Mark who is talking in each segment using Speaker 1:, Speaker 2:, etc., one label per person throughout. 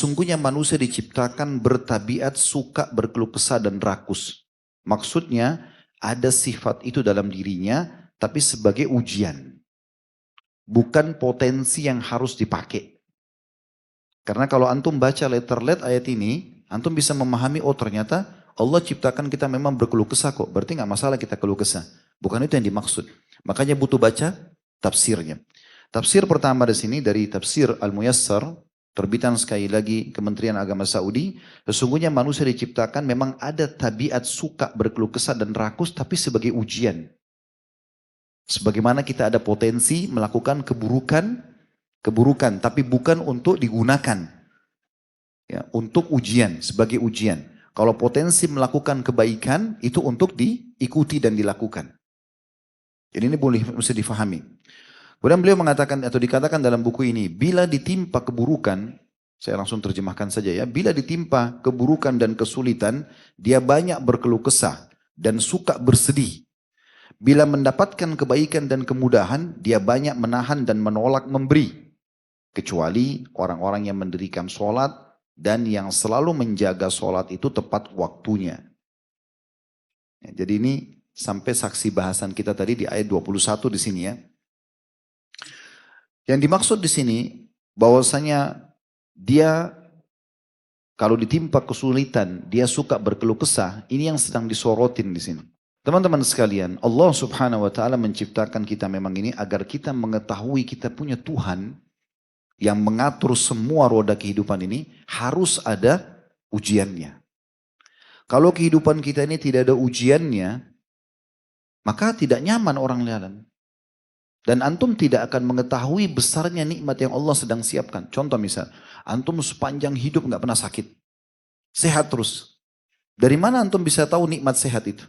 Speaker 1: sesungguhnya manusia diciptakan bertabiat suka berkeluh kesah dan rakus. Maksudnya ada sifat itu dalam dirinya tapi sebagai ujian. Bukan potensi yang harus dipakai. Karena kalau antum baca letter ayat ini, antum bisa memahami, oh ternyata Allah ciptakan kita memang berkeluh kesah kok. Berarti nggak masalah kita keluh kesah. Bukan itu yang dimaksud. Makanya butuh baca tafsirnya. Tafsir pertama di sini dari tafsir Al-Muyassar, terbitan sekali lagi Kementerian Agama Saudi. Sesungguhnya manusia diciptakan memang ada tabiat suka berkeluh kesah dan rakus tapi sebagai ujian. Sebagaimana kita ada potensi melakukan keburukan, tapi bukan untuk digunakan. Ya, untuk ujian, sebagai ujian. Kalau potensi melakukan kebaikan, itu untuk diikuti dan dilakukan. Jadi ini boleh mesti difahami. Kemudian beliau mengatakan atau dikatakan dalam buku ini, bila ditimpa keburukan, saya langsung terjemahkan saja ya, bila ditimpa keburukan dan kesulitan, dia banyak berkeluh kesah dan suka bersedih. Bila mendapatkan kebaikan dan kemudahan, dia banyak menahan dan menolak memberi. Kecuali orang-orang yang mendirikan sholat dan yang selalu menjaga sholat itu tepat waktunya. Ya, jadi ini sampai saksi bahasan kita tadi di ayat 21 di sini ya. Yang dimaksud di sini bahwasanya dia kalau ditimpa kesulitan, dia suka berkeluh kesah, ini yang sedang disorotin di sini. Teman-teman sekalian, Allah Subhanahu wa taala menciptakan kita memang ini agar kita mengetahui kita punya Tuhan yang mengatur semua roda kehidupan ini, harus ada ujiannya. Kalau kehidupan kita ini tidak ada ujiannya, maka tidak nyaman orang lain. Dan antum tidak akan mengetahui besarnya nikmat yang Allah sedang siapkan. Contoh misal, antum sepanjang hidup nggak pernah sakit, sehat terus. Dari mana antum bisa tahu nikmat sehat itu?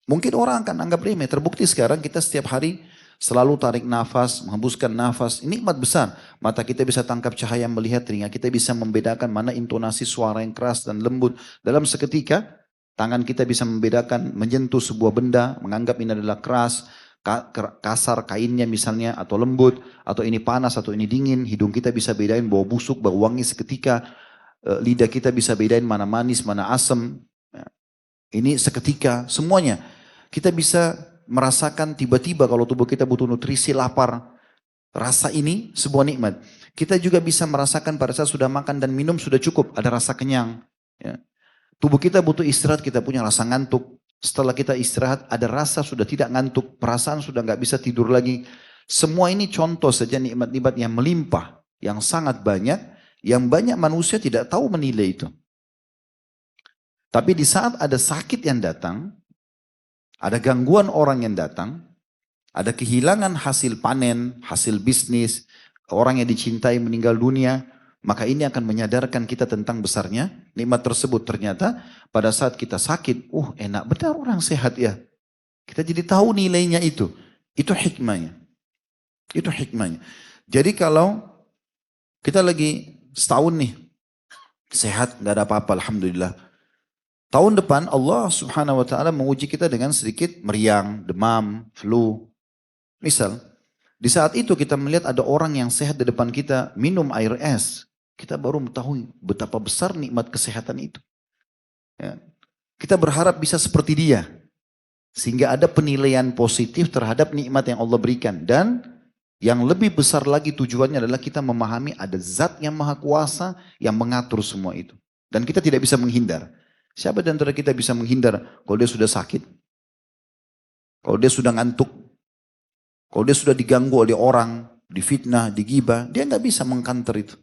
Speaker 1: Mungkin orang akan anggap remeh. Terbukti sekarang kita setiap hari selalu tarik nafas, menghembuskan nafas. Ini nikmat besar. Mata kita bisa tangkap cahaya melihat, telinga kita bisa membedakan mana intonasi suara yang keras dan lembut. Dalam seketika, tangan kita bisa membedakan, menyentuh sebuah benda, menganggap ini adalah keras, kasar kainnya misalnya, atau lembut, atau ini panas, atau ini dingin. Hidung kita bisa bedain bau busuk, bau wangi seketika. Lidah kita bisa bedain mana manis, mana asam. Ini seketika, semuanya. Kita bisa merasakan tiba-tiba kalau tubuh kita butuh nutrisi, lapar. Rasa ini sebuah nikmat. Kita juga bisa merasakan pada saat sudah makan dan minum sudah cukup, ada rasa kenyang. Ya. Tubuh kita butuh istirahat, kita punya rasa ngantuk. Setelah kita istirahat, ada rasa sudah tidak ngantuk, perasaan sudah nggak bisa tidur lagi. Semua ini contoh saja nikmat-nikmat yang melimpah, yang sangat banyak, yang banyak manusia tidak tahu menilai itu. Tapi di saat ada sakit yang datang, ada gangguan orang yang datang, ada kehilangan hasil panen, hasil bisnis, orang yang dicintai meninggal dunia, maka ini akan menyadarkan kita tentang besarnya nikmat tersebut. Ternyata pada saat kita sakit, enak benar orang sehat ya. Kita jadi tahu nilainya itu. Itu hikmahnya. Itu hikmahnya. Jadi kalau kita lagi setahun nih, sehat, gak ada apa-apa, alhamdulillah. Tahun depan Allah Subhanahu wa taala menguji kita dengan sedikit meriang, demam, flu. Misal, di saat itu kita melihat ada orang yang sehat di depan kita minum air es. Kita baru mengetahui betapa besar nikmat kesehatan itu. Ya. Kita berharap bisa seperti dia. Sehingga ada penilaian positif terhadap nikmat yang Allah berikan. Dan yang lebih besar lagi tujuannya adalah kita memahami ada zat yang maha kuasa yang mengatur semua itu. Dan kita tidak bisa menghindar. Siapa di antara kita bisa menghindar kalau dia sudah sakit? Kalau dia sudah ngantuk? Kalau dia sudah diganggu oleh orang, difitnah, digibah, dia nggak bisa mengkanter itu.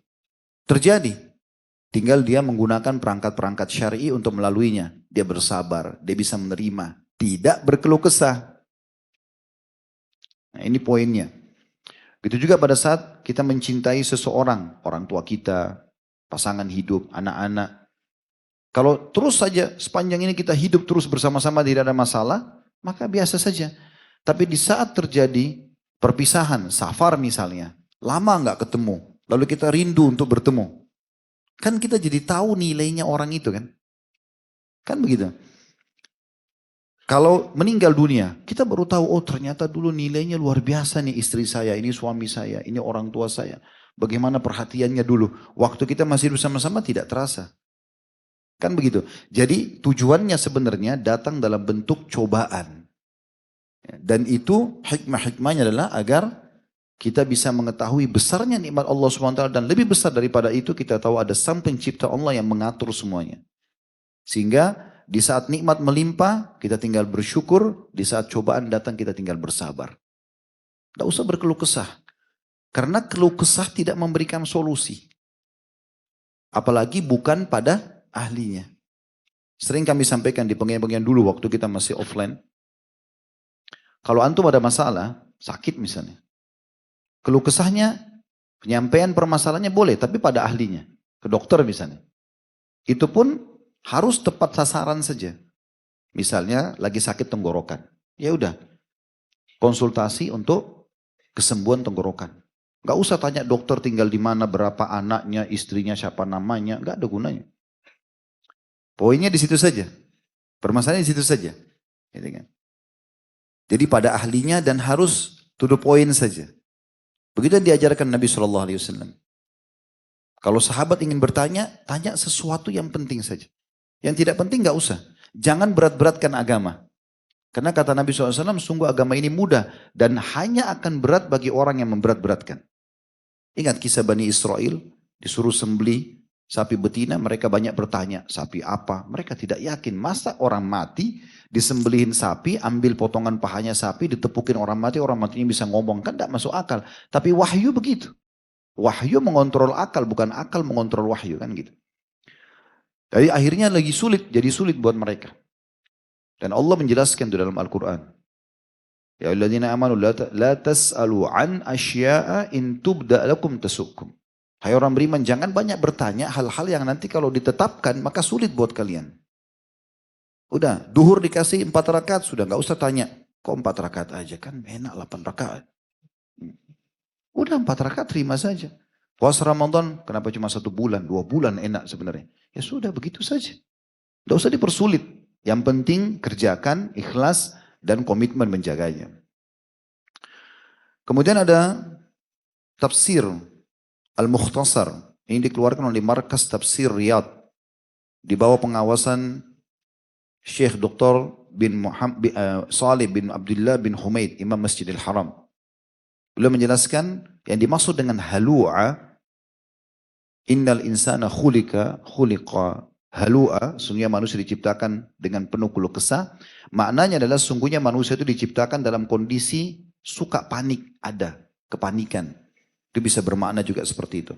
Speaker 1: Terjadi. Tinggal dia menggunakan perangkat-perangkat syar'i untuk melaluinya. Dia bersabar, dia bisa menerima, tidak berkeluh kesah. Nah, ini poinnya. Begitu juga pada saat kita mencintai seseorang, orang tua kita, pasangan hidup, anak-anak. Kalau terus saja sepanjang ini kita hidup terus bersama-sama tidak ada masalah, maka biasa saja. Tapi di saat terjadi perpisahan, safar misalnya, lama nggak ketemu, lalu kita rindu untuk bertemu. Kan kita jadi tahu nilainya orang itu kan. Kan begitu. Kalau meninggal dunia, kita baru tahu, ternyata dulu nilainya luar biasa nih istri saya, ini suami saya, ini orang tua saya. bagaimana perhatiannya dulu. Waktu kita masih bersama-sama tidak terasa. Kan begitu. Jadi tujuannya sebenarnya datang dalam bentuk cobaan. Dan itu hikmah-hikmahnya adalah agar kita bisa mengetahui besarnya nikmat Allah SWT. Dan lebih besar daripada itu kita tahu ada sang pencipta Allah yang mengatur semuanya. Sehingga di saat nikmat melimpah kita tinggal bersyukur. Di saat cobaan datang kita tinggal bersabar. Tidak usah berkeluh kesah. Karena keluh kesah tidak memberikan solusi. Apalagi bukan pada ahlinya. Sering kami sampaikan di pengajian dulu waktu kita masih offline. Kalau antum ada masalah, sakit misalnya. Keluh kesahnya, penyampaian permasalahannya boleh, tapi pada ahlinya. Ke dokter misalnya. Itu pun harus tepat sasaran saja. Misalnya lagi sakit tenggorokan. Ya udah, konsultasi untuk kesembuhan tenggorokan. Gak usah tanya dokter tinggal di mana, berapa anaknya, istrinya, siapa namanya. Gak ada gunanya. Poinnya di situ saja. Permasalahannya di situ saja. Gitu kan. Jadi pada ahlinya dan harus to the point saja. Begitu yang diajarkan Nabi SAW. Kalau sahabat ingin bertanya, tanya sesuatu yang penting saja. Yang tidak penting gak usah. Jangan berat-beratkan agama. Karena kata Nabi SAW, sungguh agama ini mudah. Dan hanya akan berat bagi orang yang memberat-beratkan. Ingat kisah Bani Israel, disuruh sembelih sapi betina, mereka banyak bertanya, sapi apa? Mereka tidak yakin, masa orang mati disembelihin sapi, ambil potongan pahanya sapi, ditepukin orang matinya bisa ngomong, kan tidak masuk akal. Tapi wahyu begitu. Wahyu mengontrol akal, bukan akal mengontrol wahyu, kan gitu. Jadi akhirnya lagi sulit, jadi sulit buat mereka. Dan Allah menjelaskan itu dalam Al-Quran. Ya alladzina amanu la tas'alu an asya'a in tubda lakum tasukum. Hai orang beriman, jangan banyak bertanya hal-hal yang nanti kalau ditetapkan maka sulit buat kalian. Udah, duhur dikasih 4 rakaat, sudah gak usah tanya. Kok 4 rakaat aja, kan enak 8 rakaat. Udah 4 rakaat terima saja. Puasa Ramadan, kenapa cuma 1 bulan, 2 bulan enak sebenarnya. Ya sudah, begitu saja. Gak usah dipersulit. Yang penting kerjakan, ikhlas, dan komitmen menjaganya. Kemudian ada tafsir Al-Mukhtasar, ini dikeluarkan oleh Markas Tafsir Riyadh di bawah pengawasan Syekh Dr. Salih bin Abdullah bin Humaid, Imam Masjidil Haram. Beliau menjelaskan yang dimaksud dengan halu'a, innal insana khuliqa halu'a, sungguhnya manusia diciptakan dengan penuh keluh kesah. Maknanya adalah sungguhnya manusia itu diciptakan dalam kondisi suka panik, ada kepanikan. Itu bisa bermakna juga seperti itu.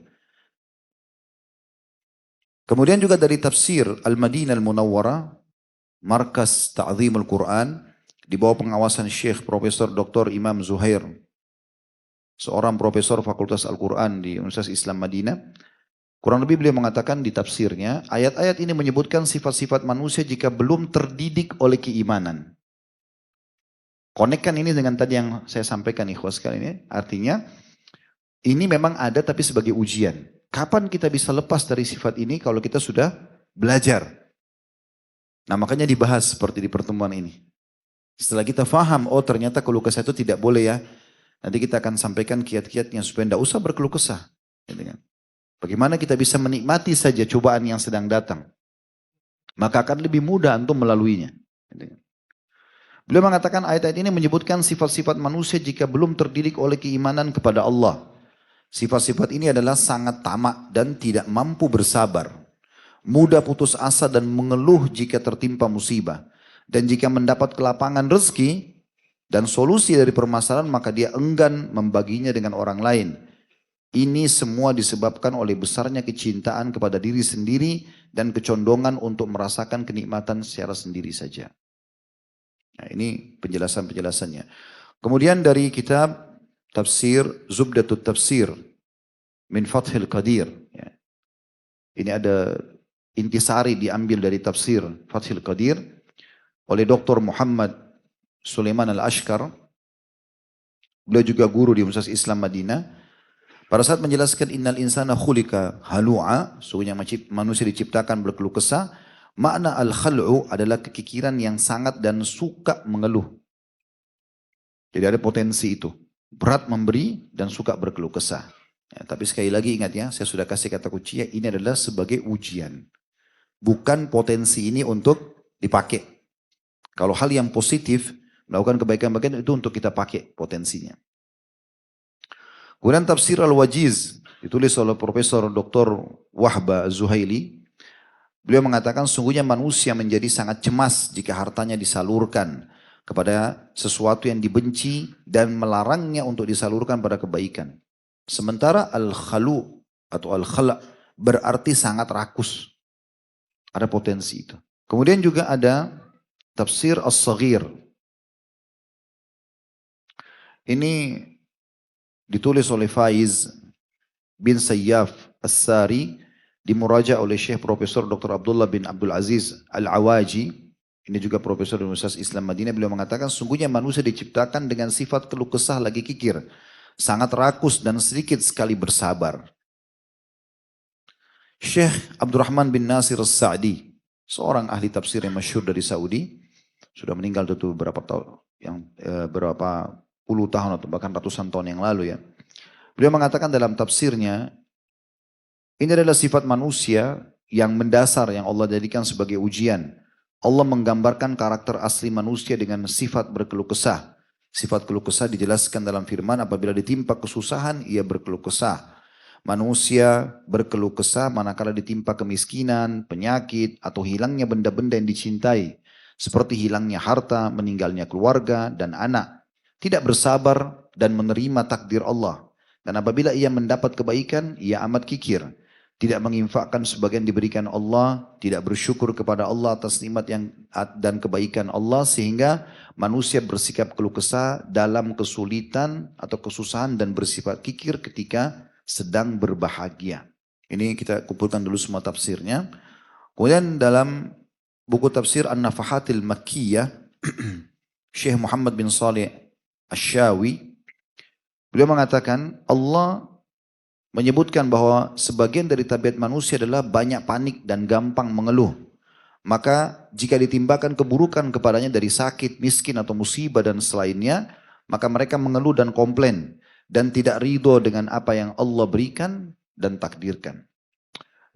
Speaker 1: Kemudian juga dari tafsir Al-Madinah Al-Munawwarah, Markas Ta'zimul Quran, di bawah pengawasan Syekh Profesor Dr. Imam Zuhair, seorang profesor Fakultas Al-Quran di Universitas Islam Madinah. Kurang lebih beliau mengatakan di tafsirnya, ayat-ayat ini menyebutkan sifat-sifat manusia jika belum terdidik oleh keimanan. Konekkan ini dengan tadi yang saya sampaikan ikhwas kali ini, artinya ini memang ada tapi sebagai ujian. Kapan kita bisa lepas dari sifat ini kalau kita sudah belajar? Nah makanya dibahas seperti di pertemuan ini. Setelah kita faham, oh ternyata keluh kesah itu tidak boleh ya. Nanti kita akan sampaikan kiat-kiatnya supaya tidak usah berkeluh kesah. Bagaimana kita bisa menikmati saja cobaan yang sedang datang. Maka akan lebih mudah untuk melaluinya. Beliau mengatakan ayat-ayat ini menyebutkan sifat-sifat manusia jika belum terdidik oleh keimanan kepada Allah. Sifat-sifat ini adalah sangat tamak dan tidak mampu bersabar. Mudah putus asa dan mengeluh jika tertimpa musibah. Dan jika mendapat kelapangan rezeki dan solusi dari permasalahan maka dia enggan membaginya dengan orang lain. Ini semua disebabkan oleh besarnya kecintaan kepada diri sendiri dan kecondongan untuk merasakan kenikmatan secara sendiri saja. Nah, ini penjelasan-penjelasannya. Kemudian dari kitab Tafsir Zubdatut Tafsir min Fathil Qadir. Ya. Ini ada intisari diambil dari tafsir Fathil Qadir oleh Dr. Muhammad Sulaiman Al-Ashkar. Beliau juga guru di Universitas Islam Madinah. Pada saat menjelaskan innal insana khuliqa halu'a, sungguhnya manusia diciptakan berkeluh kesah, makna al-khal'u adalah kekikiran yang sangat dan suka mengeluh. Jadi ada potensi itu. Berat memberi dan suka berkeluh kesah. Ya, tapi sekali lagi ingat ya, saya sudah kasih kata kunci ya, ini adalah sebagai ujian. Bukan potensi ini untuk dipakai. Kalau hal yang positif, melakukan kebaikan-kebaikan itu untuk kita pakai potensinya. Kemudian tafsir Al-Wajiz, ditulis oleh Profesor Dr. Wahba Zuhaili. Beliau mengatakan sungguhnya manusia menjadi sangat cemas jika hartanya disalurkan kepada sesuatu yang dibenci dan melarangnya untuk disalurkan pada kebaikan. Sementara al-khalu atau al-khala berarti sangat rakus. Ada potensi itu. Kemudian juga ada tafsir as-saghir. Ini ditulis oleh Faiz bin Sayyaf As-Sari, dimuraja oleh Syekh Profesor Dr. Abdullah bin Abdul Aziz Al-Awaji. Ini juga Profesor Universitas Islam Madinah. Beliau mengatakan sungguhnya manusia diciptakan dengan sifat keluh kesah lagi kikir. Sangat rakus dan sedikit sekali bersabar. Syekh Abdurrahman bin Nasir As-Sa'di, seorang ahli tafsir yang masyhur dari Saudi, sudah meninggal tentu berapa puluh tahun atau bahkan ratusan tahun yang lalu ya. Beliau mengatakan dalam tafsirnya, ini adalah sifat manusia yang mendasar yang Allah jadikan sebagai ujian. Allah menggambarkan karakter asli manusia dengan sifat berkeluh kesah. Sifat keluh kesah dijelaskan dalam firman, apabila ditimpa kesusahan, ia berkeluh kesah. Manusia berkeluh kesah manakala ditimpa kemiskinan, penyakit, atau hilangnya benda-benda yang dicintai. Seperti hilangnya harta, meninggalnya keluarga, dan anak. Tidak bersabar dan menerima takdir Allah. Dan apabila ia mendapat kebaikan, ia amat kikir. Tidak menginfakkan sebagian diberikan Allah, tidak bersyukur kepada Allah atas nikmat dan kebaikan Allah, sehingga manusia bersikap keluh kesah dalam kesulitan atau kesusahan dan bersifat kikir ketika sedang berbahagia. Ini kita kumpulkan dulu semua tafsirnya. Kemudian dalam buku tafsir An-Nafahatil Makkiyah, Syekh Muhammad bin Saleh Asy-Syawi, beliau mengatakan Allah menyebutkan bahwa sebagian dari tabiat manusia adalah banyak panik dan gampang mengeluh. Maka jika ditimbakan keburukan kepadanya dari sakit, miskin atau musibah dan selainnya, maka mereka mengeluh dan komplain dan tidak ridho dengan apa yang Allah berikan dan takdirkan.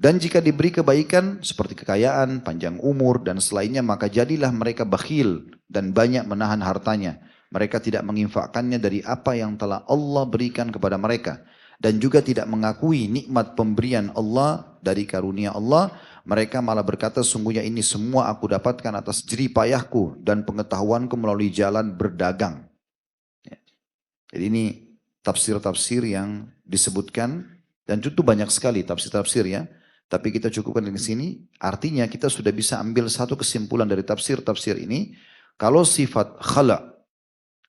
Speaker 1: Dan jika diberi kebaikan seperti kekayaan, panjang umur dan selainnya, maka jadilah mereka bakhil dan banyak menahan hartanya. Mereka tidak menginfakkannya dari apa yang telah Allah berikan kepada mereka. Dan juga tidak mengakui nikmat pemberian Allah dari karunia Allah. Mereka malah berkata, sungguhnya ini semua aku dapatkan atas jerih payahku dan pengetahuanku melalui jalan berdagang. Jadi ini tafsir-tafsir yang disebutkan, dan tentu banyak sekali tafsir-tafsir ya. Tapi kita cukupkan di sini. Artinya kita sudah bisa ambil satu kesimpulan dari tafsir-tafsir ini. Kalau sifat khala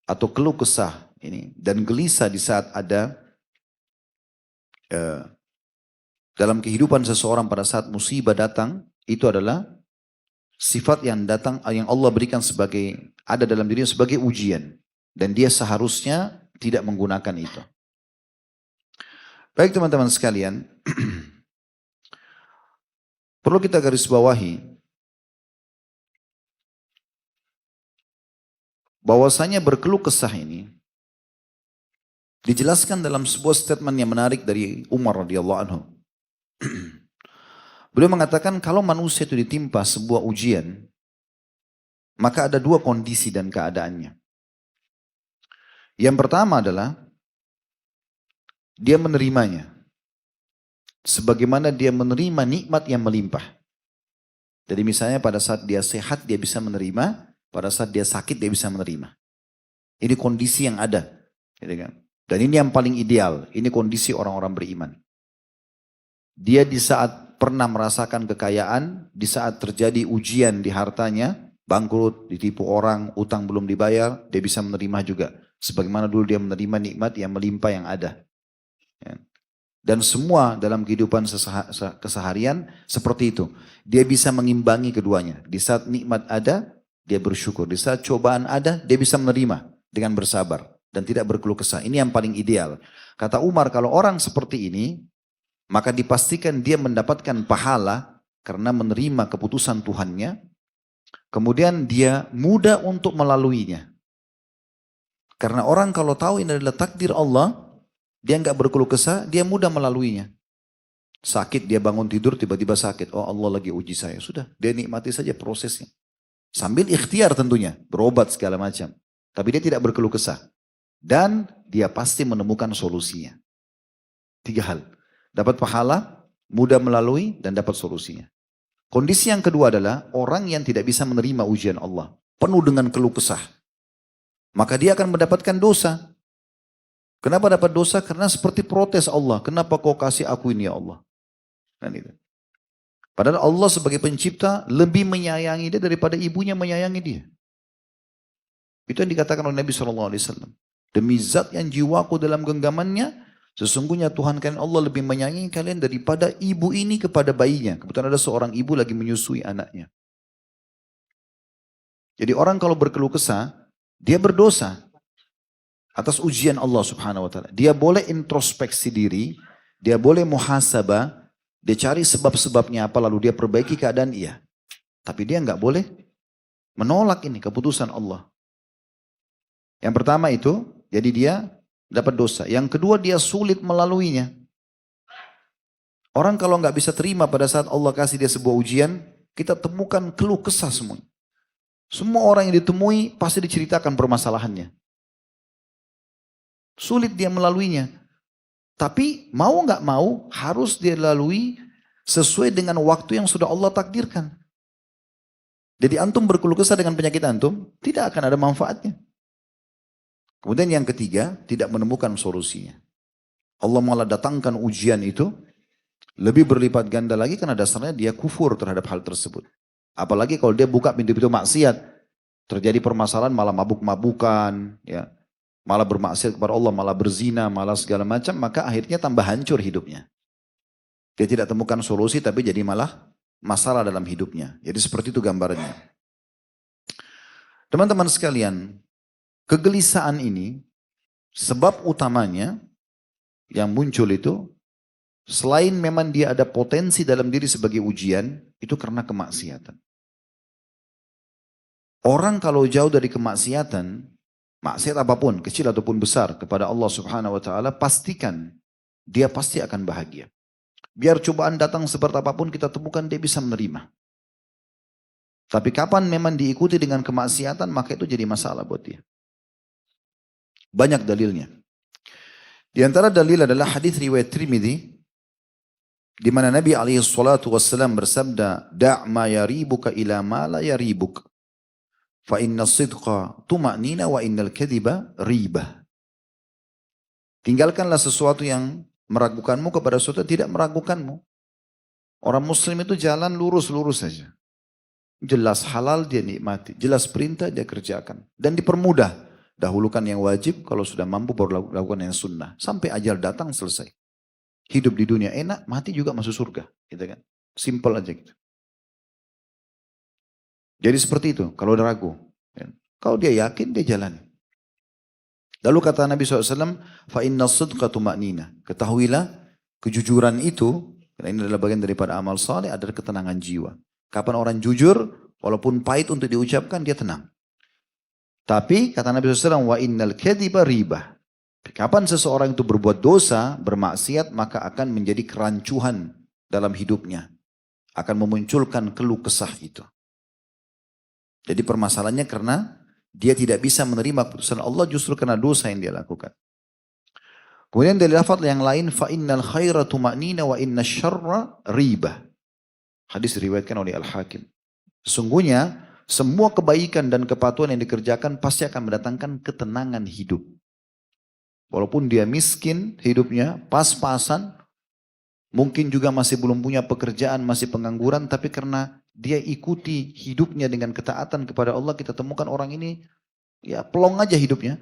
Speaker 1: atau keluh kesah ini dan gelisah di saat ada dalam kehidupan seseorang pada saat musibah datang, itu adalah sifat yang datang, yang Allah berikan sebagai, ada dalam dirinya sebagai ujian. Dan dia seharusnya tidak menggunakan itu. Baik teman-teman sekalian, perlu kita garis bawahi bahwasanya berkeluh kesah ini dijelaskan dalam sebuah statement yang menarik dari Umar radhiyallahu anhu. Beliau mengatakan kalau manusia itu ditimpa sebuah ujian, maka ada dua kondisi dan keadaannya. Yang pertama adalah dia menerimanya. Sebagaimana dia menerima nikmat yang melimpah. Jadi misalnya pada saat dia sehat dia bisa menerima, pada saat dia sakit dia bisa menerima. Ini kondisi yang ada. Gitu kan? Dan ini yang paling ideal, ini kondisi orang-orang beriman. Dia di saat pernah merasakan kekayaan, di saat terjadi ujian di hartanya, bangkrut, ditipu orang, utang belum dibayar, dia bisa menerima juga. Sebagaimana dulu dia menerima nikmat yang melimpah yang ada. Dan semua dalam kehidupan keseharian seperti itu. Dia bisa mengimbangi keduanya. Di saat nikmat ada, dia bersyukur. Di saat cobaan ada, dia bisa menerima dengan bersabar. Dan tidak berkeluh kesah. Ini yang paling ideal. Kata Umar, kalau orang seperti ini, maka dipastikan dia mendapatkan pahala karena menerima keputusan Tuhannya. Kemudian dia mudah untuk melaluinya. Karena orang kalau tahu ini adalah takdir Allah, dia nggak berkeluh kesah, dia mudah melaluinya. Sakit, dia bangun tidur tiba-tiba sakit. Oh Allah lagi uji saya. Sudah, dia nikmati saja prosesnya. Sambil ikhtiar tentunya, berobat segala macam. Tapi dia tidak berkeluh kesah. Dan dia pasti menemukan solusinya. 3 hal. Dapat pahala, mudah melalui, dan dapat solusinya. Kondisi yang kedua adalah orang yang tidak bisa menerima ujian Allah. Penuh dengan keluh kesah. Maka dia akan mendapatkan dosa. Kenapa dapat dosa? Karena seperti protes Allah. Kenapa kau kasih aku ini ya Allah? Kan itu. Padahal Allah sebagai pencipta lebih menyayangi dia daripada ibunya menyayangi dia. Itu yang dikatakan oleh Nabi SAW. Demi zat yang jiwaku dalam genggamannya, sesungguhnya Tuhan kalian Allah lebih menyayangi kalian daripada ibu ini kepada bayinya. Kebetulan ada seorang ibu lagi menyusui anaknya. Jadi orang kalau berkeluh kesah, dia berdosa atas ujian Allah Subhanahu wa taala. Dia boleh introspeksi diri, dia boleh muhasabah, dia cari sebab-sebabnya apa lalu dia perbaiki keadaan iya. Tapi dia nggak boleh menolak ini keputusan Allah. Yang pertama itu, jadi dia dapat dosa. Yang kedua dia sulit melaluinya. Orang kalau nggak bisa terima pada saat Allah kasih dia sebuah ujian, kita temukan keluh kesah semua. Semua orang yang ditemui pasti diceritakan permasalahannya. Sulit dia melaluinya. Tapi mau nggak mau harus dia lalui sesuai dengan waktu yang sudah Allah takdirkan. Jadi antum berkeluh kesah dengan penyakit antum, tidak akan ada manfaatnya. Kemudian yang ketiga, tidak menemukan solusinya. Allah malah datangkan ujian itu, lebih berlipat ganda lagi karena dasarnya dia kufur terhadap hal tersebut. Apalagi kalau dia buka pintu-pintu maksiat, terjadi permasalahan malah mabuk-mabukan, ya, malah bermaksiat kepada Allah, malah berzina, malah segala macam, maka akhirnya tambah hancur hidupnya. Dia tidak temukan solusi tapi jadi malah masalah dalam hidupnya. Jadi seperti itu gambarannya. Teman-teman sekalian, kegelisahan ini sebab utamanya yang muncul itu selain memang dia ada potensi dalam diri sebagai ujian, itu karena kemaksiatan. Orang kalau jauh dari kemaksiatan, maksiat apapun, kecil ataupun besar kepada Allah Subhanahu wa taala, pastikan dia pasti akan bahagia. Biar cobaan datang seperti apapun kita temukan dia bisa menerima. Tapi kapan memang diikuti dengan kemaksiatan, maka itu jadi masalah buat dia. Banyak dalilnya. Di antara dalil adalah hadis riwayat Tirmidzi di mana Nabi alaihi salatu wassalam bersabda, "Da' ma yaribuka ila ma la yaribuk. Fa inna sidqa tuma'nina wa innal kadhiba ribah." Tinggalkanlah sesuatu yang meragukanmu kepada sesuatu yang tidak meragukanmu. Orang muslim itu jalan lurus-lurus saja. Jelas halal dia nikmati, jelas perintah dia kerjakan. Dan dipermudah. Dahulukan yang wajib, kalau sudah mampu baru lakukan yang sunnah. Sampai ajal datang selesai. Hidup di dunia enak, mati juga masuk surga. Gitu kan? Simple aja gitu. Jadi seperti itu, kalau udah ragu. Kalau dia yakin, dia jalan. Lalu kata Nabi SAW, فَإِنَّ الصِّدْقَ تُمَأْنِينَ. Ketahuilah, kejujuran itu, karena ini adalah bagian daripada amal saleh, adalah ketenangan jiwa. Kapan orang jujur, walaupun pahit untuk diucapkan, dia tenang. Tapi kata Nabi SAW, wa innal kadhiba ribah. Kapan seseorang itu berbuat dosa, bermaksiat, maka akan menjadi kerancuhan dalam hidupnya. Akan memunculkan keluh kesah itu. Jadi permasalahannya karena dia tidak bisa menerima keputusan Allah justru karena dosa yang dia lakukan. Kemudian dari lafaz yang lain, fa innal khaira tuma'nina wa inna syarra ribah. Hadis diriwayatkan oleh Al-Hakim. Sesungguhnya semua kebaikan dan kepatuhan yang dikerjakan pasti akan mendatangkan ketenangan hidup. Walaupun dia miskin hidupnya, pas-pasan, mungkin juga masih belum punya pekerjaan, masih pengangguran, tapi karena dia ikuti hidupnya dengan ketaatan kepada Allah, kita temukan orang ini ya pelong aja hidupnya.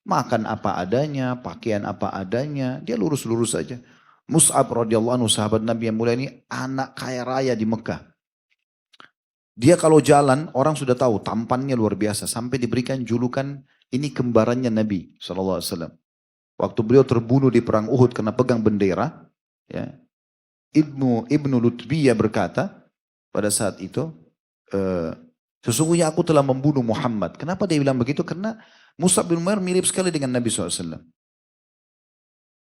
Speaker 1: Makan apa adanya, pakaian apa adanya, dia lurus-lurus saja. Mus'ab radhiyallahu anhu, sahabat Nabi yang mulia ini, anak kaya raya di Mekah. Dia kalau jalan, orang sudah tahu tampannya luar biasa. Sampai diberikan julukan, ini kembarannya Nabi SAW. Waktu beliau terbunuh di perang Uhud karena pegang bendera, ya, Ibnu Lutbiyah berkata pada saat itu, sesungguhnya aku telah membunuh Muhammad. Kenapa dia bilang begitu? Karena Mus'ab bin Umair mirip sekali dengan Nabi SAW.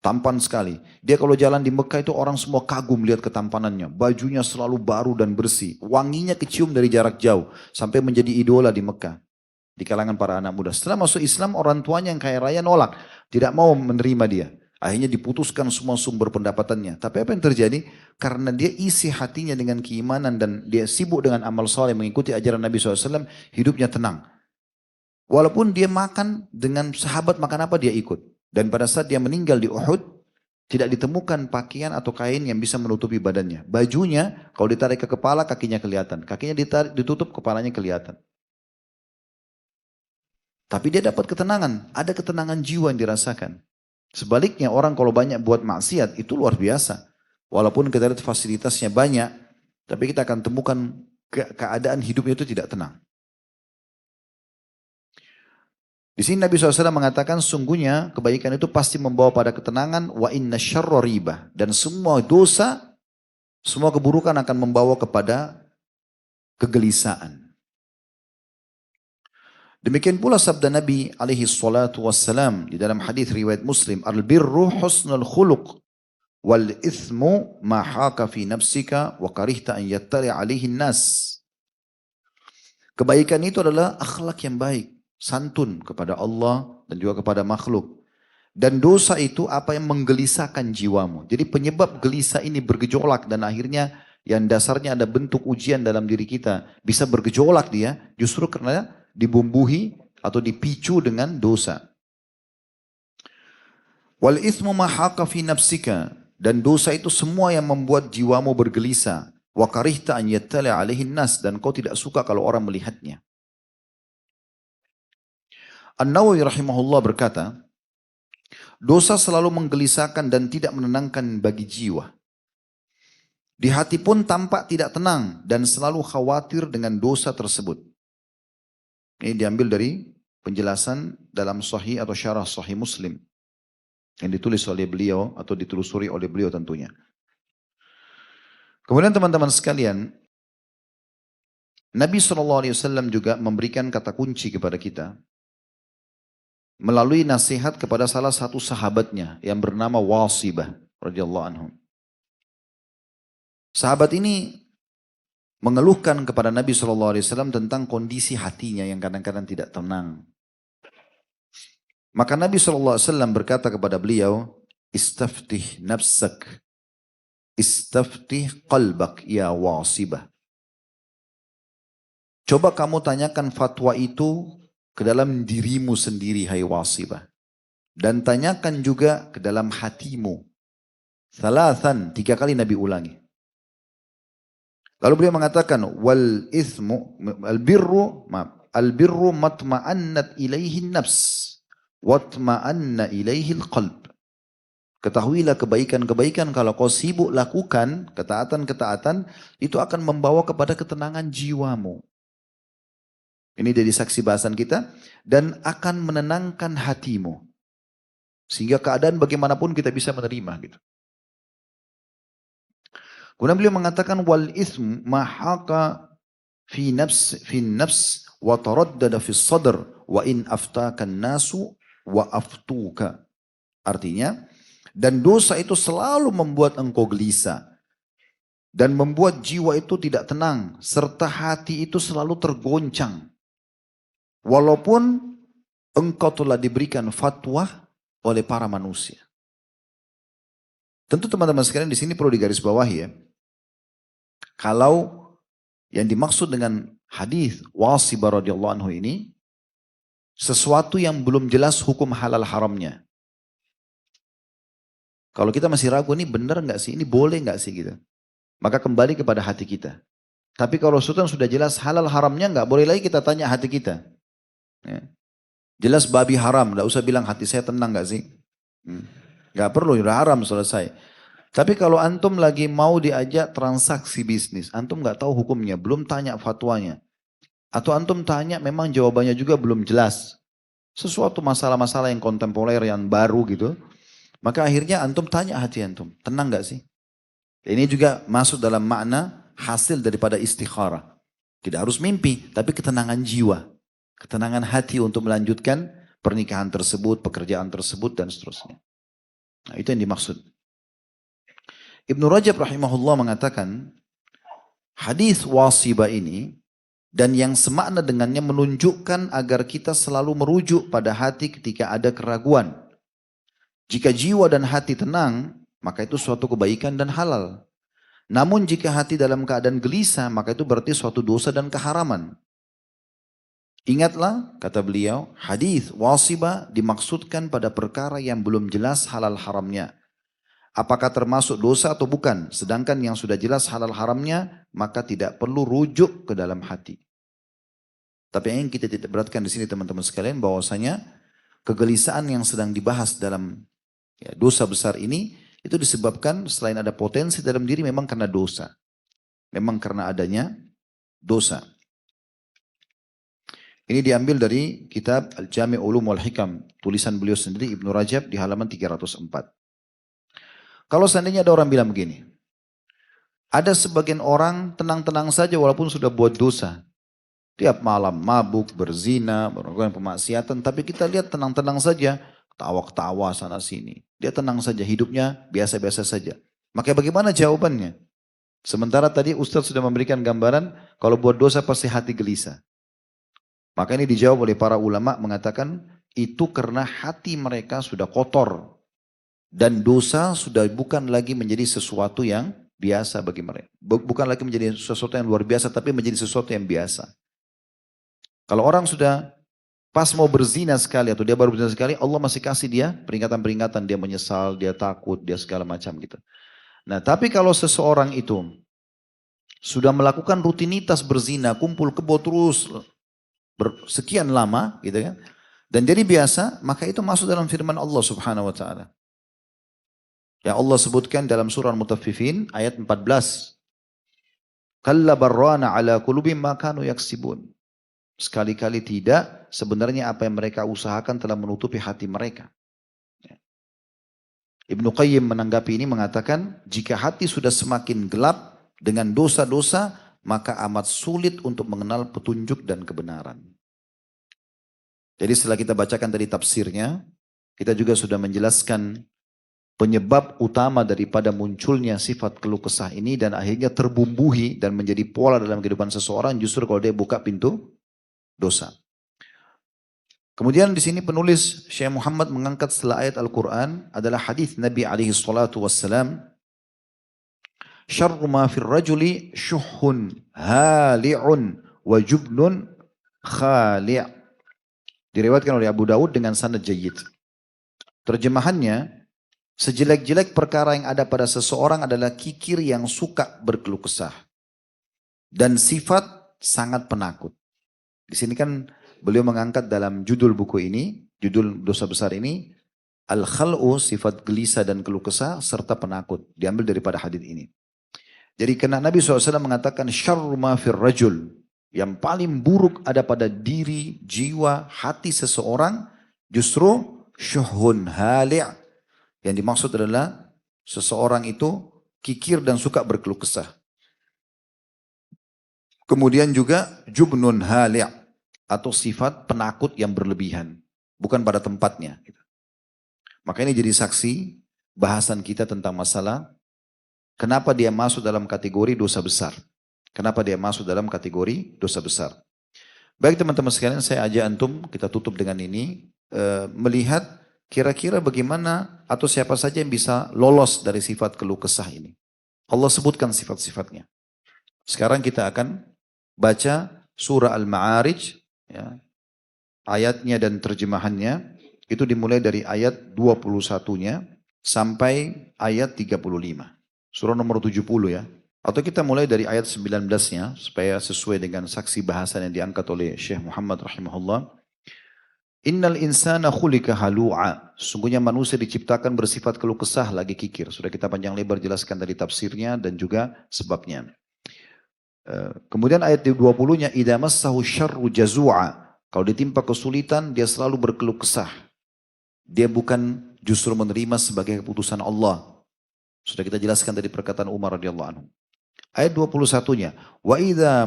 Speaker 1: Tampan sekali. Dia kalau jalan di Mekah itu orang semua kagum lihat ketampanannya. Bajunya selalu baru dan bersih. Wanginya kecium dari jarak jauh. Sampai menjadi idola di Mekah. Di kalangan para anak muda. Setelah masuk Islam, orang tuanya yang kaya raya nolak. Tidak mau menerima dia. Akhirnya diputuskan semua sumber pendapatannya. Tapi apa yang terjadi? Karena dia isi hatinya dengan keimanan dan dia sibuk dengan amal soleh mengikuti ajaran Nabi SAW, hidupnya tenang. Walaupun dia makan dengan sahabat makan apa dia ikut. Dan pada saat dia meninggal di Uhud, tidak ditemukan pakaian atau kain yang bisa menutupi badannya. Bajunya kalau ditarik ke kepala kakinya kelihatan. Kakinya ditutup kepalanya kelihatan. Tapi dia dapat ketenangan. Ada ketenangan jiwa yang dirasakan. Sebaliknya orang kalau banyak buat maksiat itu luar biasa. Walaupun kita lihat fasilitasnya banyak. Tapi kita akan temukan keadaan hidupnya itu tidak tenang. Di sini Nabi SAW mengatakan sungguhnya kebaikan itu pasti membawa pada ketenangan wa inna syarra ribah, dan semua dosa, semua keburukan akan membawa kepada kegelisahan. Demikian pula sabda Nabi alaihi salatu wassalam di dalam hadis riwayat Muslim, al-birru husnul khuluq wal ithmu ma haka fi nafsika wa karihta an yattali alaihi nas. Kebaikan itu adalah akhlak yang baik, santun kepada Allah dan juga kepada makhluk. Dan dosa itu apa yang menggelisahkan jiwamu. Jadi penyebab gelisah ini bergejolak dan akhirnya yang dasarnya ada bentuk ujian dalam diri kita. Bisa bergejolak dia justru karena dibumbuhi atau dipicu dengan dosa. Wal ithmu ma haqa fi nafsika, dan dosa itu semua yang membuat jiwamu bergelisah. Wa karihta an yattali alaihi nas, dan kau tidak suka kalau orang melihatnya. An-Nawawi rahimahullah berkata, dosa selalu menggelisahkan dan tidak menenangkan bagi jiwa. Di hati pun tampak tidak tenang dan selalu khawatir dengan dosa tersebut. Ini diambil dari penjelasan dalam Sahih atau Syarah Sahih Muslim yang ditulis oleh beliau atau ditelusuri oleh beliau tentunya. Kemudian teman-teman sekalian, Nabi SAW juga memberikan kata kunci kepada kita melalui nasihat kepada salah satu sahabatnya yang bernama Wasibah radhiyallahu anhu. Sahabat ini mengeluhkan kepada Nabi SAW tentang kondisi hatinya yang kadang-kadang tidak tenang. Maka Nabi SAW berkata kepada beliau, istaftih nafsak, istaftih qalbak ya Wasibah. Coba kamu tanyakan fatwa itu ke dalam dirimu sendiri, hai Wasibah. Dan tanyakan juga ke dalam hatimu. Thalathan, 3 kali Nabi ulangi. Lalu beliau mengatakan, wal ithmu, al-birru matma'annat ilaihi nafs, watma'anna ilaihi al-qalb. Ketahuilah kebaikan-kebaikan kalau kau sibuk lakukan, ketaatan-ketaatan, itu akan membawa kepada ketenangan jiwamu. Ini dari saksi bahasan kita. Dan akan menenangkan hatimu. Sehingga keadaan bagaimanapun kita bisa menerima gitu. Kemudian beliau mengatakan wal ism mahaka fi nafs wa taraddada fi sadr wa in aftaka nasu wa aftuka. Artinya, dan dosa itu selalu membuat engkau gelisah dan membuat jiwa itu tidak tenang serta hati itu selalu tergoncang. Walaupun engkau telah diberikan fatwa oleh para manusia. Tentu teman-teman sekalian di sini perlu digarisbawahi ya. Kalau yang dimaksud dengan hadis Wasibah radhiyallahu anhu ini sesuatu yang belum jelas hukum halal haramnya. Kalau kita masih ragu ini benar nggak sih, ini boleh nggak sih gitu. Maka kembali kepada hati kita. Tapi kalau sesuatu yang sudah jelas halal haramnya nggak boleh lagi kita tanya hati kita. Ya. Jelas babi haram, nggak usah bilang hati saya tenang nggak sih. Nggak perlu, udah haram selesai. Tapi kalau antum lagi mau diajak transaksi bisnis, antum nggak tahu hukumnya, belum tanya fatwanya. Atau antum tanya memang jawabannya juga belum jelas. Sesuatu masalah-masalah yang kontemporer, yang baru gitu. Maka akhirnya antum tanya hati antum, tenang nggak sih? Ini juga masuk dalam makna hasil daripada istikharah. Tidak harus mimpi, tapi ketenangan jiwa. Ketenangan hati untuk melanjutkan pernikahan tersebut, pekerjaan tersebut, dan seterusnya. Nah, itu yang dimaksud. Ibnu Rajab rahimahullah mengatakan, hadis wasibah ini dan yang semakna dengannya menunjukkan agar kita selalu merujuk pada hati ketika ada keraguan. Jika jiwa dan hati tenang, maka itu suatu kebaikan dan halal. Namun jika hati dalam keadaan gelisah, maka itu berarti suatu dosa dan keharaman. Ingatlah, kata beliau, hadis wasibah dimaksudkan pada perkara yang belum jelas halal haramnya. Apakah termasuk dosa atau bukan? Sedangkan yang sudah jelas halal haramnya, maka tidak perlu rujuk ke dalam hati. Tapi yang kita tidak beratkan di sini teman-teman sekalian, bahwasanya kegelisahan yang sedang dibahas dalam dosa besar ini, itu disebabkan selain ada potensi dalam diri memang karena dosa. Memang karena adanya dosa. Ini diambil dari kitab Al-Jami' Ulum wal Hikam, tulisan beliau sendiri Ibnu Rajab di halaman 304. Kalau seandainya ada orang bilang begini, ada sebagian orang tenang-tenang saja walaupun sudah buat dosa. Tiap malam mabuk, berzina, melakukan pemaksiatan, tapi kita lihat tenang-tenang saja, tawa-tawa sana sini. Dia tenang saja, hidupnya biasa-biasa saja. Maka bagaimana jawabannya? Sementara tadi Ustaz sudah memberikan gambaran, kalau buat dosa pasti hati gelisah. Maka ini dijawab oleh para ulama mengatakan, itu karena hati mereka sudah kotor. Dan dosa sudah bukan lagi menjadi sesuatu yang biasa bagi mereka. Bukan lagi menjadi sesuatu yang luar biasa, tapi menjadi sesuatu yang biasa. Kalau orang sudah pas mau berzina sekali, atau dia baru berzina sekali, Allah masih kasih dia peringatan-peringatan. Dia menyesal, dia takut, dia segala macam gitu. Nah, tapi kalau seseorang itu sudah melakukan rutinitas berzina, kumpul kebo terus, sekian lama gitu kan, dan jadi biasa, maka itu masuk dalam firman Allah subhanahu wa ta'ala. Yang Allah sebutkan dalam surah Al-Mutaffifin ayat 14. Kalla barrana ala qulubihim ma kanu yaksibun. Sekali-kali tidak, sebenarnya apa yang mereka usahakan telah menutupi hati mereka. Ibnu Qayyim menanggapi ini mengatakan, jika hati sudah semakin gelap dengan dosa-dosa, maka amat sulit untuk mengenal petunjuk dan kebenaran. Jadi setelah kita bacakan tadi tafsirnya, kita juga sudah menjelaskan penyebab utama daripada munculnya sifat keluh kesah ini dan akhirnya terbumbuhi dan menjadi pola dalam kehidupan seseorang justru kalau dia buka pintu dosa. Kemudian di sini penulis Syekh Muhammad mengangkat setelah ayat Al-Quran adalah hadis Nabi alaihi salatu wassalam, syarru ma fir rajuli syuhun hali'un wa jubnun khali'. Diriwayatkan oleh Abu Dawud dengan sanad jayyid. Terjemahannya, sejelek-jelek perkara yang ada pada seseorang adalah kikir yang suka berkeluh kesah dan sifat sangat penakut. Di sini kan beliau mengangkat dalam judul buku ini, judul dosa besar ini, al-khal'u, sifat gelisah dan keluh kesah serta penakut. Diambil daripada hadis ini. Jadi karena Nabi SAW mengatakan syarru ma fir rajul, yang paling buruk ada pada diri, jiwa, hati seseorang justru syuhun hali'. Yang dimaksud adalah seseorang itu kikir dan suka berkeluh kesah. Kemudian juga jubnun hali' atau sifat penakut yang berlebihan, bukan pada tempatnya. Maka ini jadi saksi bahasan kita tentang masalah kenapa dia masuk dalam kategori dosa besar. Kenapa dia masuk dalam kategori dosa besar. Baik teman-teman sekalian, saya ajak antum, kita tutup dengan ini, melihat kira-kira bagaimana atau siapa saja yang bisa lolos dari sifat keluh kesah ini. Allah sebutkan sifat-sifatnya. Sekarang kita akan baca surah Al-Ma'arij, ya, ayatnya dan terjemahannya. Itu dimulai dari ayat 21-nya sampai ayat 35. Surah nomor 70 ya. Atau kita mulai dari ayat 19-nya supaya sesuai dengan saksi bahasan yang diangkat oleh Syekh Muhammad rahimahullah. Innal insana khulika halu'a. Sungguhnya manusia diciptakan bersifat keluh kesah lagi kikir. Sudah kita panjang lebar jelaskan dari tafsirnya dan juga sebabnya. Kemudian ayat 20-nya idza massahu syarru jazu'a. Kalau ditimpa kesulitan dia selalu berkeluh kesah. Dia bukan justru menerima sebagai keputusan Allah. Sudah kita jelaskan dari perkataan Umar radhiyallahu anhu. Ayat 21-nya, wa idza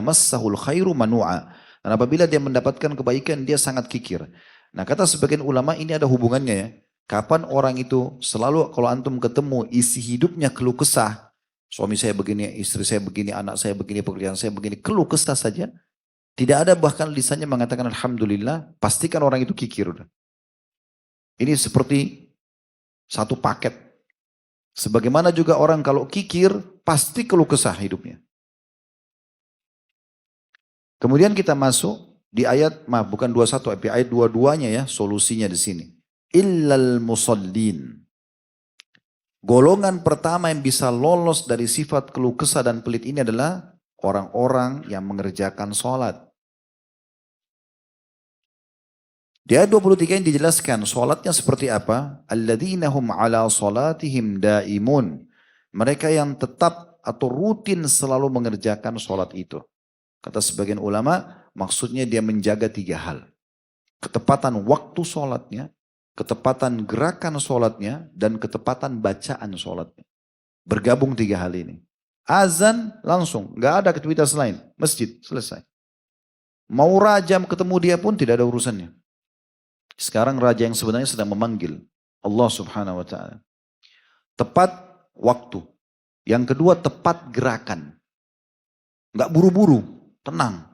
Speaker 1: massahul khairu manu'a. Dan apabila dia mendapatkan kebaikan dia sangat kikir. Nah, kata sebagian ulama ini ada hubungannya ya. Kapan orang itu selalu kalau antum ketemu isi hidupnya keluh kesah, suami saya begini, istri saya begini, anak saya begini, pekerjaan saya begini, keluh kesah saja. Tidak ada bahkan lisannya mengatakan Alhamdulillah, pastikan orang itu kikir. Ini seperti satu paket. Sebagaimana juga orang kalau kikir, pasti keluh kesah hidupnya. Kemudian kita masuk di ayat, maaf bukan 21, tapi ayat 22-nya ya, solusinya di sini. Illal musallin. Golongan pertama yang bisa lolos dari sifat keluh kesah dan pelit ini adalah orang-orang yang mengerjakan sholat. Di ayat 23 yang dijelaskan sholatnya seperti apa? Alladzina hum ala sholatihim daimun. Mereka yang tetap atau rutin selalu mengerjakan sholat itu. Kata sebagian ulama, maksudnya dia menjaga 3 hal. Ketepatan waktu sholatnya, ketepatan gerakan sholatnya, dan ketepatan bacaan sholatnya. Bergabung 3 hal ini. Azan langsung, gak ada aktivitas lain. Masjid, selesai. Mau rajam ketemu dia pun tidak ada urusannya. Sekarang raja yang sebenarnya sedang memanggil Allah subhanahu wa ta'ala. Tepat waktu. Yang kedua tepat gerakan. Gak buru-buru, tenang.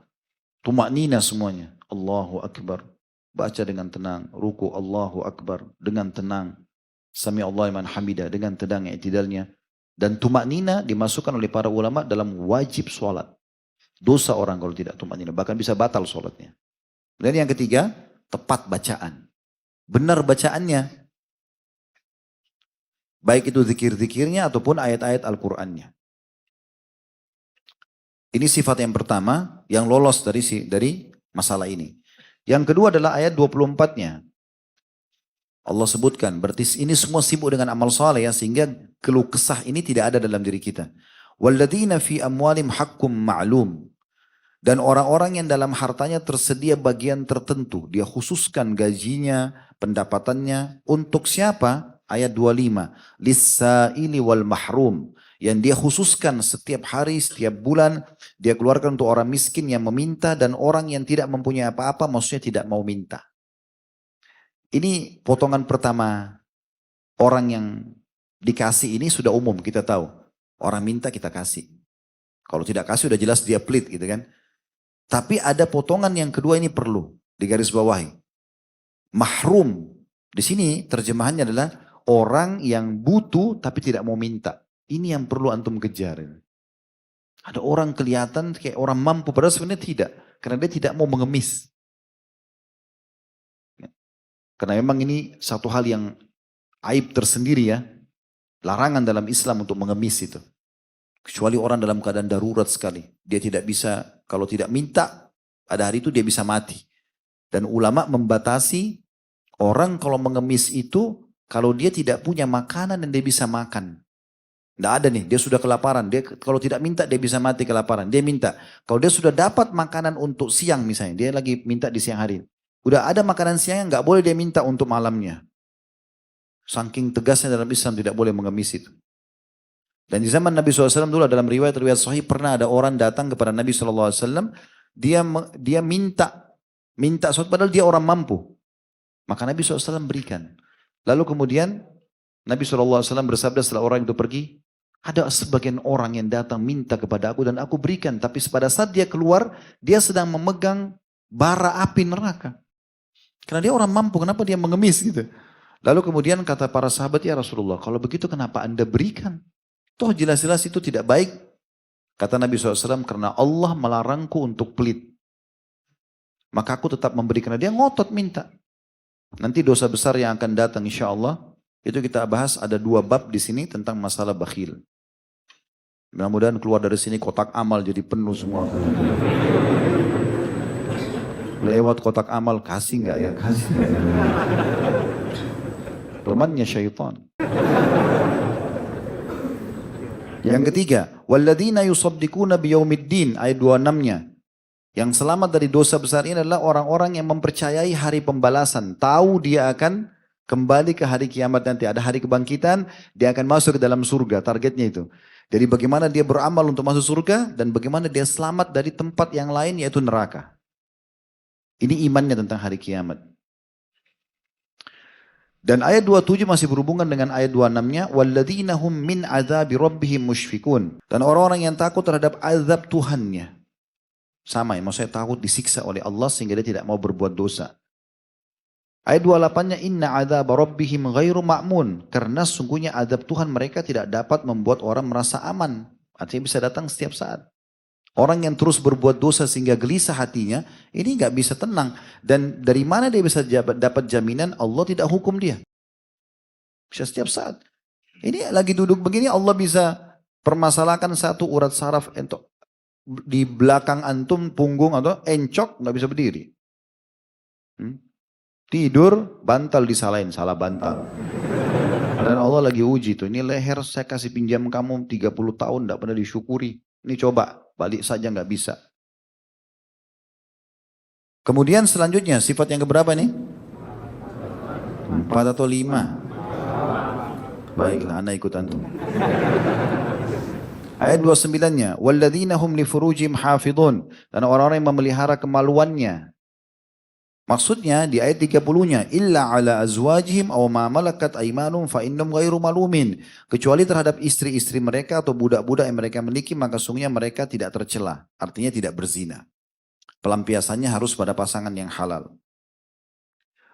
Speaker 1: Tumaknina semuanya. Allahu Akbar. Baca dengan tenang. Ruku Allahu Akbar. Dengan tenang. Sami Allah iman hamidah. Dengan tenang i'tidalnya. Dan tumaknina dimasukkan oleh para ulama dalam wajib sholat. Dosa orang kalau tidak tumaknina. Bahkan bisa batal sholatnya. Dan yang ketiga, tepat bacaan. Benar bacaannya. Baik itu zikir-zikirnya ataupun ayat-ayat Al-Qur'annya. Ini sifat yang pertama yang lolos dari masalah ini. Yang kedua adalah ayat 24-nya. Allah sebutkan, berarti ini semua sibuk dengan amal saleh ya, sehingga keluh kesah ini tidak ada dalam diri kita. Walladzina fi amwalim haqqum ma'lum. Dan orang-orang yang dalam hartanya tersedia bagian tertentu. Dia khususkan gajinya, pendapatannya. Untuk siapa? Ayat 25. Lissa'ili wal mahrum. Yang dia khususkan setiap hari, setiap bulan. Dia keluarkan untuk orang miskin yang meminta. Dan orang yang tidak mempunyai apa-apa, maksudnya tidak mau minta. Ini potongan pertama. Orang yang dikasih ini sudah umum, kita tahu. Orang minta kita kasih. Kalau tidak kasih udah jelas dia pelit gitu kan. Tapi ada potongan yang kedua ini perlu digarisbawahi. Mahrum. Di sini terjemahannya adalah orang yang butuh tapi tidak mau minta. Ini yang perlu antum kejar. Ada orang kelihatan kayak orang mampu padahal sebenarnya tidak. Karena dia tidak mau mengemis. Karena memang ini satu hal yang aib tersendiri ya. Larangan dalam Islam untuk mengemis itu. Kecuali orang dalam keadaan darurat sekali. Dia tidak bisa, kalau tidak minta, pada hari itu dia bisa mati. Dan ulama membatasi orang kalau mengemis itu, kalau dia tidak punya makanan dan dia bisa makan. Tidak ada nih, dia sudah kelaparan. Dia kalau tidak minta dia bisa mati kelaparan. Dia minta. Kalau dia sudah dapat makanan untuk siang misalnya, dia lagi minta di siang hari. Udah ada makanan siangnya, nggak boleh dia minta untuk malamnya. Saking tegasnya dalam Islam tidak boleh mengemis itu. Dan di zaman Nabi SAW dulu dalam riwayat-riwayat sahih pernah ada orang datang kepada Nabi SAW. Dia minta sesuatu padahal dia orang mampu. Maka Nabi SAW berikan. Lalu kemudian Nabi SAW bersabda setelah orang itu pergi. Ada sebagian orang yang datang minta kepada aku dan aku berikan. Tapi pada saat dia keluar dia sedang memegang bara api neraka. Karena dia orang mampu, kenapa dia mengemis gitu. Lalu kemudian kata para sahabat, ya Rasulullah kalau begitu kenapa anda berikan? Toh jelas-jelas itu tidak baik. Kata Nabi SAW, karena Allah melarangku untuk pelit. Maka aku tetap memberikan. Dia ngotot minta. Nanti dosa besar yang akan datang insya Allah. Itu kita bahas ada 2 bab di sini tentang masalah bakhil. Mudah-mudahan keluar dari sini kotak amal jadi penuh semua. Lewat kotak amal kasih nggak ya? Kasih. Temannya syaitan. Yang ketiga, walladzina yusaddiquna biyaumiddin ayat 26-nya. Yang selamat dari dosa besar ini adalah orang-orang yang mempercayai hari pembalasan, tahu dia akan kembali ke hari kiamat nanti, ada hari kebangkitan, dia akan masuk ke dalam surga, targetnya itu. Jadi bagaimana dia beramal untuk masuk surga dan bagaimana dia selamat dari tempat yang lain yaitu neraka. Ini imannya tentang hari kiamat. Dan ayat 27 masih berhubungan dengan ayat 26-nya, walladzina hum min adzabi rabbihim musyfikun. Dan orang-orang yang takut terhadap azab Tuhannya. Sama ya, maksudnya takut disiksa oleh Allah sehingga dia tidak mau berbuat dosa. Ayat 28-nya, inna adzab rabbihim ghairu ma'mun. Karena sungguhnya azab Tuhan mereka tidak dapat membuat orang merasa aman. Artinya bisa datang setiap saat. Orang yang terus berbuat dosa sehingga gelisah hatinya, ini nggak bisa tenang. Dan dari mana dia bisa dapat jaminan Allah tidak hukum dia? Bisa setiap saat. Ini lagi duduk begini Allah bisa permasalahkan satu urat saraf di belakang antum, punggung atau encok, nggak bisa berdiri. Tidur, bantal disalahin, salah bantal. Dan Allah lagi uji tuh, ini leher saya kasih pinjam kamu 30 tahun, nggak pernah disyukuri. Ini coba, balik saja nggak bisa. Kemudian selanjutnya, sifat yang keberapa nih? 4 atau 5? Baiklah, anak ikut antum. Ayat 29-nya, walladzina hum li furujihim hafidhun. Dan orang-orang yang memelihara kemaluannya. Maksudnya di ayat 30-nya, illa ala azwajihim aw ma malakat aymanum fa innahum ghairu malumin. Kecuali terhadap istri-istri mereka atau budak-budak yang mereka miliki, maka sungguhnya mereka tidak tercela. Artinya tidak berzina. Pelampiasannya harus pada pasangan yang halal.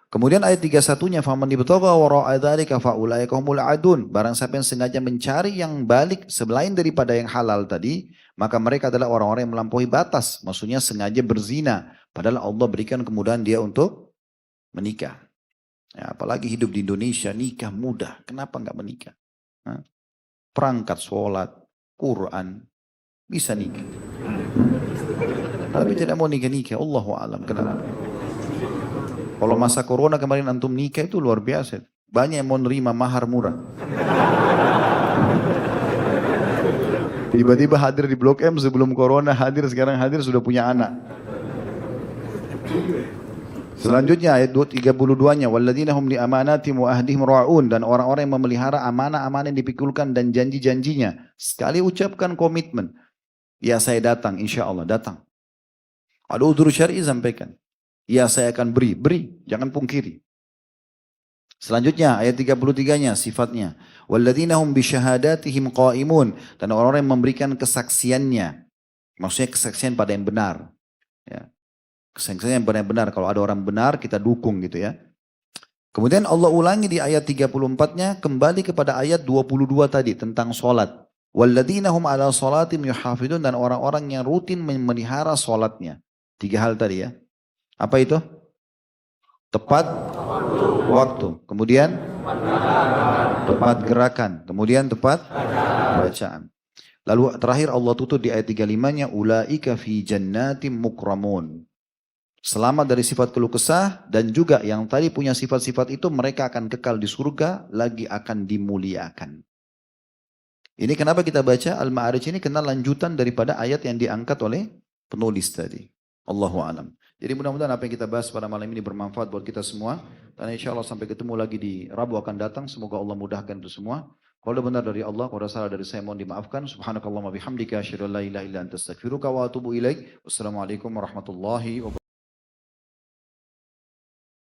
Speaker 1: Kemudian ayat 31-nya, faman ibtagha wara'a dzalika fa ulaika humul adun. Barang siapa yang sengaja mencari yang balik selain daripada yang halal tadi, maka mereka adalah orang-orang yang melampaui batas. Maksudnya sengaja berzina. Padahal Allah berikan kemudahan dia untuk menikah. Ya, apalagi hidup di Indonesia, nikah mudah. Kenapa nggak menikah? Perangkat sholat, Quran, bisa nikah. Tapi tidak mau nikah-nikah. Allahu a'lam. Kenapa? Kalau masa corona kemarin antum nikah itu luar biasa. Banyak yang mau nerima mahar murah. Tiba-tiba hadir di Blok M sebelum corona, sekarang hadir sudah punya anak. Selanjutnya ayat 32-nya, walladzina hum li amanatihim wa ahdihim ra'un. Dan orang-orang yang memelihara amanah-amanah yang dipikulkan dan janji-janjinya. Sekali ucapkan komitmen. Ya saya datang, insya Allah datang. Ada udzur syar'i sampaikan. Ya saya akan beri, jangan pungkiri. Selanjutnya ayat 33-nya sifatnya. Walladzina hum bisyahadatihim qaimun. Dan orang-orang yang memberikan kesaksiannya. Maksudnya kesaksian pada yang benar. Ya. Kesaksian yang benar-benar. Kalau ada orang benar kita dukung gitu ya. Kemudian Allah ulangi di ayat 34-nya kembali kepada ayat 22 tadi tentang sholat. Walladzina hum ala sholatim yuhafidun. Dan orang-orang yang rutin memelihara sholatnya. 3 hal tadi ya. Apa itu? Tepat waktu. Kemudian tepat gerakan. Kemudian tepat bacaan. Lalu terakhir Allah tutup di ayat 35-nya. Ulaika fi jannatim mukramun. Selamat dari sifat keluh kesah. Dan juga yang tadi punya sifat-sifat itu mereka akan kekal di surga. Lagi akan dimuliakan. Ini kenapa kita baca Al-Ma'arij ini kena lanjutan daripada ayat yang diangkat oleh penulis tadi. Allahu a'lam. Jadi mudah-mudahan apa yang kita bahas pada malam ini bermanfaat buat kita semua. Dan insya Allah sampai ketemu lagi di Rabu akan datang. Semoga Allah mudahkan itu semua. Kalau benar dari Allah, kalau salah dari saya mohon dimaafkan. Subhanakallahumma bihamdika asyhadu an la ilaha illa anta astaghfiruka wa atubu ilaik. Wassalamualaikum warahmatullahi wabarakatuh.